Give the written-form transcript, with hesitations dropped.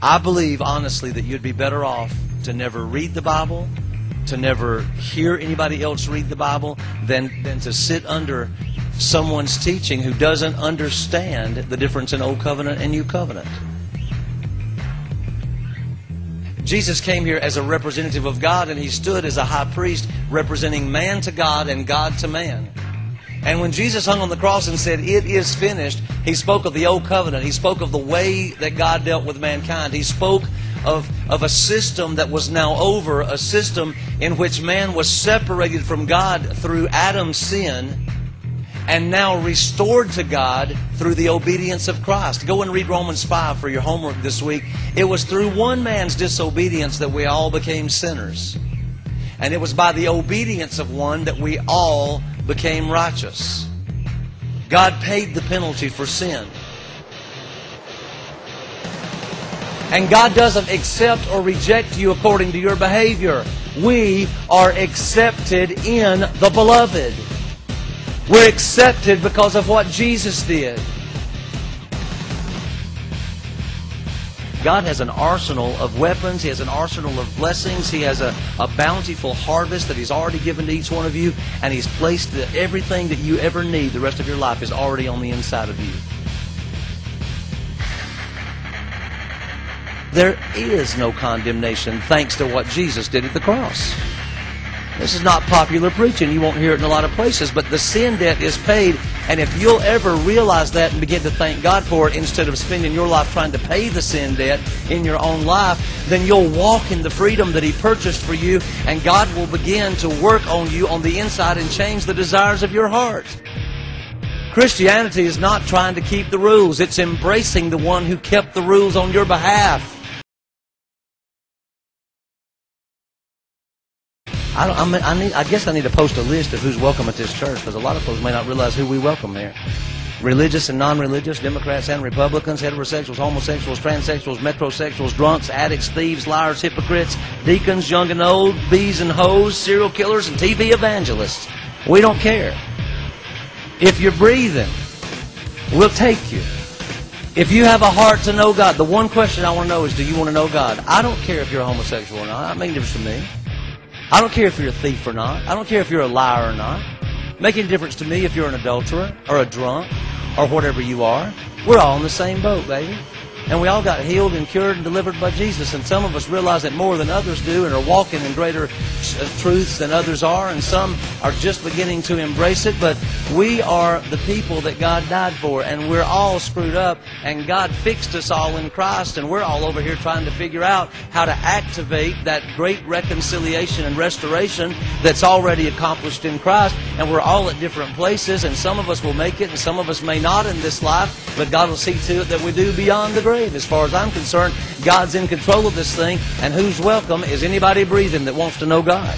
I believe, honestly, that you'd be better off to never read the Bible, to never hear anybody else read the Bible, than to sit under someone's teaching who doesn't understand the difference in Old Covenant and New Covenant. Jesus came here as a representative of God, and He stood as a high priest representing man to God and God to man. And when Jesus hung on the cross and said, "It is finished," He spoke of the Old Covenant. He spoke of the way that God dealt with mankind. He spoke of a system that was now over, a system in which man was separated from God through Adam's sin, and now restored to God through the obedience of Christ. Go and read Romans 5 for your homework this week. It was through one man's disobedience that we all became sinners. And it was by the obedience of one that we all became righteous. God paid the penalty for sin. And God doesn't accept or reject you according to your behavior. We are accepted in the Beloved. We're accepted because of what Jesus did. God has an arsenal of weapons. He has an arsenal of blessings. He has a bountiful harvest that He's already given to each one of you. And He's placed everything that you ever need the rest of your life is already on the inside of you. There is no condemnation thanks to what Jesus did at the cross. This is not popular preaching. You won't hear it in a lot of places, but the sin debt is paid. And if you'll ever realize that and begin to thank God for it instead of spending your life trying to pay the sin debt in your own life, then you'll walk in the freedom that He purchased for you, and God will begin to work on you on the inside and change the desires of your heart. Christianity is not trying to keep the rules. It's embracing the one who kept the rules on your behalf. I guess I need to post a list of who's welcome at this church, because a lot of folks may not realize who we welcome here. Religious and non-religious, Democrats and Republicans, heterosexuals, homosexuals, transsexuals, metrosexuals, drunks, addicts, thieves, liars, hypocrites, deacons, young and old, bees and hoes, serial killers, and TV evangelists. We don't care. If you're breathing, we'll take you. If you have a heart to know God, the one question I want to know is, do you want to know God? I don't care if you're a homosexual or not. It makes a difference to me. I don't care if you're a thief or not. I don't care if you're a liar or not. Making a difference to me if you're an adulterer or a drunk or whatever you are. We're all in the same boat, baby. And we all got healed and cured and delivered by Jesus. And some of us realize it more than others do and are walking in greater truths than others are. And some are just beginning to embrace it. But we are the people that God died for. And we're all screwed up. And God fixed us all in Christ. And we're all over here trying to figure out how to activate that great reconciliation and restoration that's already accomplished in Christ. And we're all at different places. And some of us will make it and some of us may not in this life. But God will see to it that we do beyond the grave. As far as I'm concerned, God's in control of this thing, and who's welcome is anybody breathing that wants to know God.